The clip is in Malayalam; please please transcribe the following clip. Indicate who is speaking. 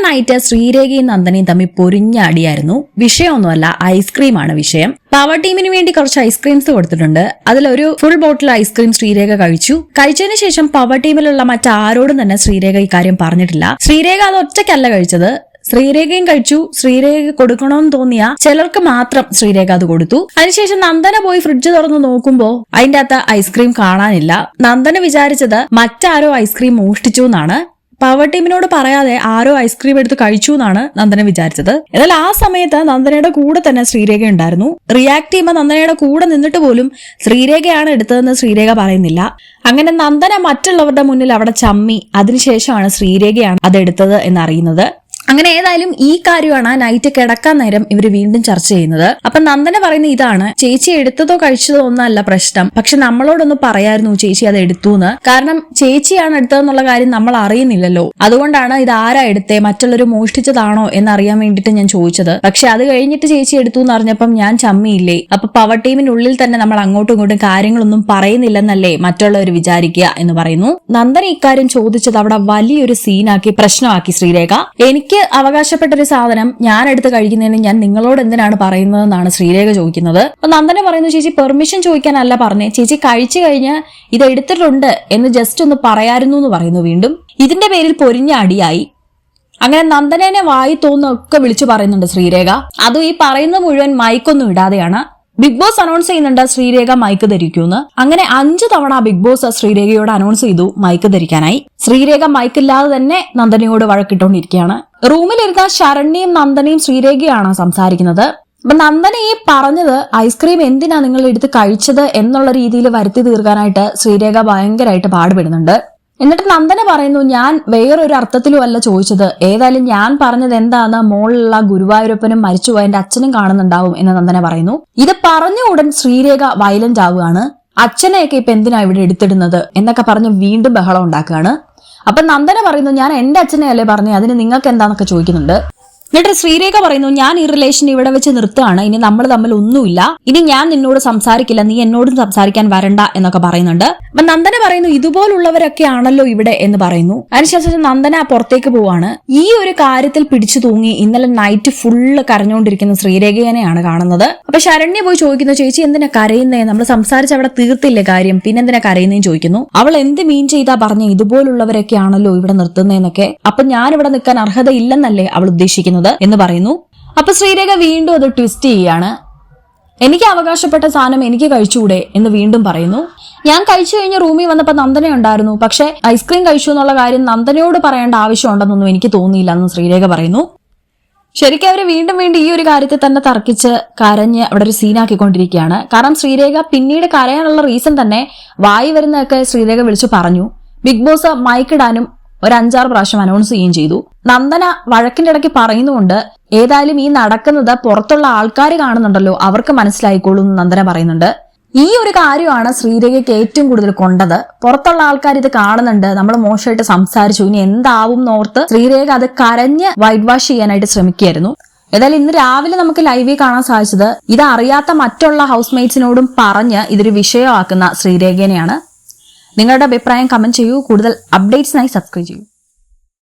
Speaker 1: നൈറ്റ് ശ്രീരേഖയും നന്ദനയും തമ്മിൽ പൊരിഞ്ഞ അടിയായിരുന്നു. വിഷയമൊന്നുമല്ല, ഐസ്ക്രീമാണ് വിഷയം. പവർ ടീമിന് വേണ്ടി കുറച്ച് ഐസ്ക്രീംസ് കൊടുത്തിട്ടുണ്ട്. അതിലൊരു ഫുൾ ബോട്ടിൽ ഐസ്ക്രീം ശ്രീരേഖ കഴിച്ചതിന് ശേഷം പവർ ടീമിലുള്ള മറ്റാരോടും തന്നെ ശ്രീരേഖ ഇക്കാര്യം പറഞ്ഞിട്ടില്ല. ശ്രീരേഖ അത് ഒറ്റയ്ക്കല്ല കഴിച്ചത്, ശ്രീരേഖയും കഴിച്ചു. ശ്രീരേഖ കൊടുക്കണമെന്ന് തോന്നിയ ചിലർക്ക് മാത്രം ശ്രീരേഖ അത് കൊടുത്തു. അതിനുശേഷം നന്ദന പോയി ഫ്രിഡ്ജ് തുറന്ന് നോക്കുമ്പോ അതിന്റെ അകത്ത് ഐസ്ക്രീം കാണാനില്ല. നന്ദന വിചാരിച്ചത് മറ്റാരോ ഐസ്ക്രീം മോഷ്ടിച്ചു എന്നാണ്. പവർ ടീമിനോട് പറയാതെ ആരോ ഐസ്ക്രീം എടുത്ത് കഴിച്ചു എന്നാണ് നന്ദന വിചാരിച്ചത്. എന്നാൽ ആ സമയത്ത് നന്ദനയുടെ കൂടെ തന്നെ ശ്രീരേഖ ഉണ്ടായിരുന്നു. റിയാക്ട് ചെയ്യുമ്പോൾ നന്ദനയുടെ കൂടെ നിന്നിട്ട് പോലും ശ്രീരേഖയാണ് എടുത്തതെന്ന് ശ്രീരേഖ പറയുന്നില്ല. അങ്ങനെ നന്ദന മറ്റുള്ളവരുടെ മുന്നിൽ അവിടെ ചമ്മി. അതിനുശേഷമാണ് ശ്രീരേഖയാണ് അതെടുത്തത് എന്നറിയുന്നത്. അങ്ങനെ ഏതായാലും ഈ കാര്യമാണ് നൈറ്റ് കിടക്കാൻ നേരം ഇവര് വീണ്ടും ചർച്ച ചെയ്യുന്നത്. അപ്പൊ നന്ദന പറയുന്ന ഇതാണ്, ചേച്ചി എടുത്തതോ കഴിച്ചതോ ഒന്നല്ല പ്രശ്നം, പക്ഷെ നമ്മളോടൊന്ന് പറയായിരുന്നു ചേച്ചി അത് എടുത്തു എന്ന്. കാരണം ചേച്ചിയാണ് എടുത്തതെന്നുള്ള കാര്യം നമ്മൾ അറിയുന്നില്ലല്ലോ. അതുകൊണ്ടാണ് ഇത് ആരാ എടുത്തേ, മറ്റുള്ളവർ മോഷ്ടിച്ചതാണോ എന്നറിയാൻ വേണ്ടിയിട്ട് ഞാൻ ചോദിച്ചത്. പക്ഷെ അത് കഴിഞ്ഞിട്ട് ചേച്ചി എടുത്തു എന്ന് അറിഞ്ഞപ്പം ഞാൻ ചമ്മിയില്ലേ. അപ്പൊ പവർ ടീമിനുള്ളിൽ തന്നെ നമ്മൾ അങ്ങോട്ടും ഇങ്ങോട്ടും കാര്യങ്ങളൊന്നും പറയുന്നില്ലെന്നല്ലേ മറ്റുള്ളവർ വിചാരിക്കുക എന്ന് പറയുന്നു. നന്ദന ഇക്കാര്യം ചോദിച്ചത് അവിടെ വലിയൊരു സീനാക്കി പ്രശ്നമാക്കി ശ്രീരേഖ. എനിക്ക് അവകാശപ്പെട്ട ഒരു സാധനം ഞാൻ എടുത്ത് കഴിക്കുന്നതിന് ഞാൻ നിങ്ങളോട് എന്തിനാണ് പറയുന്നതെന്നാണ് ശ്രീരേഖ ചോദിക്കുന്നത്. അപ്പൊ നന്ദന പറയുന്നു, ചേച്ചി പെർമിഷൻ ചോദിക്കാനല്ല പറഞ്ഞേ, ചേച്ചി കഴിച്ചു കഴിഞ്ഞ് ഇത് എടുത്തിട്ടുണ്ട് എന്ന് ജസ്റ്റ് ഒന്ന് പറയായിരുന്നു എന്ന് പറയുന്നു. വീണ്ടും ഇതിന്റെ പേരിൽ പൊരിഞ്ഞ അടിയായി. അങ്ങനെ നന്ദനെ വായി തോന്നൊക്കെ വിളിച്ചു പറയുന്നുണ്ട് ശ്രീരേഖ. അതും ഈ പറയുന്ന മുഴുവൻ മൈക്കൊന്നും ഇടാതെയാണ്. ബിഗ് ബോസ് അനൗൺസ് ചെയ്യുന്നുണ്ട് ശ്രീരേഖ മൈക്ക് ധരിക്കൂന്ന്. അങ്ങനെ 5 തവണ ബിഗ് ബോസ് ശ്രീരേഖയോട് അനൗൺസ് ചെയ്തു മൈക്ക് ധരിക്കാനായി. ശ്രീരേഖ മൈക്കില്ലാതെ തന്നെ നന്ദനയോട് വഴക്കിട്ടോണ്ടിരിക്കുകയാണ്. റൂമിലിരുന്ന ശരണ്യയും നന്ദനയും ശ്രീരേഖയാണ് സംസാരിക്കുന്നത്. അപ്പൊ നന്ദന ഈ പറഞ്ഞത് ഐസ്ക്രീം എന്തിനാ നിങ്ങൾ എടുത്ത് കഴിച്ചത് എന്നുള്ള രീതിയിൽ വരുത്തി തീർക്കാനായിട്ട് ശ്രീരേഖ ഭയങ്കരമായിട്ട് പാടുപെടുന്നുണ്ട്. എന്നിട്ട് നന്ദന പറയുന്നു, ഞാൻ വേറൊരു അർത്ഥത്തിലും അല്ല ചോദിച്ചത്, ഏതായാലും ഞാൻ പറഞ്ഞത് എന്താന്ന് മോളിലുള്ള ഗുരുവായൂരപ്പനും മരിച്ചുപോയ എന്റെ അച്ഛനും കാണുന്നുണ്ടാവും എന്ന് നന്ദന പറയുന്നു. ഇത് പറഞ്ഞ ഉടൻ ശ്രീരേഖ വയലന്റ് ആവുകയാണ്. അച്ഛനെയൊക്കെ ഇപ്പൊ എന്തിനാ ഇവിടെ എടുത്തിടുന്നത് എന്നൊക്കെ പറഞ്ഞ് വീണ്ടും ബഹളം ഉണ്ടാക്കുകയാണ്. അപ്പൊ നന്ദന പറയുന്നു, ഞാൻ എന്റെ അച്ഛനെ അല്ലേ പറഞ്ഞു, അതിന് നിങ്ങൾക്ക് എന്താന്നൊക്കെ ചോദിക്കുന്നുണ്ട്. എന്നിട്ട് ശ്രീരേഖ പറയുന്നു, ഞാൻ ഈ റിലേഷൻ ഇവിടെ വെച്ച് നിർത്തുകയാണ്, ഇനി നമ്മൾ തമ്മിൽ ഒന്നുമില്ല, ഇനി ഞാൻ നിന്നോട് സംസാരിക്കില്ല, നീ എന്നോടും സംസാരിക്കാൻ വരണ്ട എന്നൊക്കെ പറയുന്നുണ്ട്. അപ്പൊ നന്ദന പറയുന്നു, ഇതുപോലുള്ളവരൊക്കെ ആണല്ലോ ഇവിടെ എന്ന് പറയുന്നു. അതിനുശേഷം നന്ദന പുറത്തേക്ക് പോവാണ്. ഈ ഒരു കാര്യത്തിൽ പിടിച്ചു തൂങ്ങി ഇന്നലെ നൈറ്റ് ഫുള്ള് കരഞ്ഞുകൊണ്ടിരിക്കുന്ന ശ്രീരേഖനെയാണ് കാണുന്നത്. അപ്പൊ ശരണ്യ പോയി ചോദിക്കുന്നു, ചേച്ചി എന്തിനാ കരയുന്നേ, നമ്മൾ സംസാരിച്ച് അവിടെ തീർത്തില്ലേ കാര്യം, പിന്നെന്തിനാ കരയുന്നേന്ന് ചോദിക്കുന്നു. അവൾ എന്ത് മീൻ ചെയ്താ പറഞ്ഞ ഇതുപോലുള്ളവരൊക്കെ ആണല്ലോ ഇവിടെ നിർത്തുന്നതെന്നൊക്കെ. അപ്പൊ ഞാൻ ഇവിടെ നിൽക്കാൻ അർഹതയില്ലെന്നല്ലേ അവൾ ഉദ്ദേശിക്കുന്നത് എന്ന് പറയുന്നു. അപ്പൊ ശ്രീരേഖ വീണ്ടും അത് ട്വിസ്റ്റ് ചെയ്യാണ്. എനിക്ക് അവകാശപ്പെട്ട സാധനം എനിക്ക് കഴിച്ചുകൂടെ എന്ന് വീണ്ടും പറയുന്നു. ഞാൻ കഴിച്ചു കഴിഞ്ഞ് റൂമിൽ വന്നപ്പോ നന്ദന ഉണ്ടായിരുന്നു, പക്ഷെ ഐസ്ക്രീം കഴിച്ചു എന്നുള്ള കാര്യം നന്ദനയോട് പറയേണ്ട ആവശ്യമുണ്ടെന്നൊന്നും എനിക്ക് തോന്നിയില്ല എന്ന് ശ്രീരേഖ പറയുന്നു. ശരിക്കും അവര് വീണ്ടും ഈ ഒരു കാര്യത്തിൽ തന്നെ തർക്കിച്ച് കരഞ്ഞ് അവിടെ ഒരു സീനാക്കിക്കൊണ്ടിരിക്കുകയാണ്. കാരണം ശ്രീരേഖ പിന്നീട് കരയാനുള്ള റീസൺ തന്നെ വായി വരുന്നതൊക്കെ ശ്രീരേഖ വിളിച്ചു പറഞ്ഞു. ബിഗ് ബോസ് മൈക്കിടാനും ഒരു 5-6 പ്രാവശ്യം അനൗൺസ് ചെയ്യുകയും ചെയ്തു. നന്ദന വഴക്കിന്റെ ഇടയ്ക്ക് പറയുന്നുണ്ട്, ഏതായാലും ഈ നടക്കുന്നത് പുറത്തുള്ള ആൾക്കാർ കാണുന്നുണ്ടല്ലോ, അവർക്ക് മനസ്സിലായിക്കോളൂ എന്ന് നന്ദന പറയുന്നുണ്ട്. ഈ ഒരു കാര്യമാണ് ശ്രീരേഖയ്ക്ക് ഏറ്റവും കൂടുതൽ കൊണ്ടത്. പുറത്തുള്ള ആൾക്കാർ ഇത് കാണുന്നുണ്ട്, നമ്മൾ മോശമായിട്ട് സംസാരിച്ചു, ഇനി എന്താവും എന്നോർത്ത് ശ്രീരേഖ അത് കരഞ്ഞ് വൈറ്റ് വാഷ് ചെയ്യാനായിട്ട് ശ്രമിക്കുകയായിരുന്നു. ഏതായാലും ഇന്ന് രാവിലെ നമുക്ക് ലൈവിൽ കാണാൻ സാധിച്ചത് ഇത് അറിയാത്ത മറ്റുള്ള ഹൗസ്മേറ്റ്സിനോടും പറഞ്ഞ് ഇതൊരു വിഷയമാക്കുന്ന ശ്രീരേഖനെയാണ്. നിങ്ങളുടെ അഭിപ്രായം കമന്റ് ചെയ്യൂ. കൂടുതൽ അപ്ഡേറ്റ്സിനായി സബ്സ്ക്രൈബ് ചെയ്യൂ.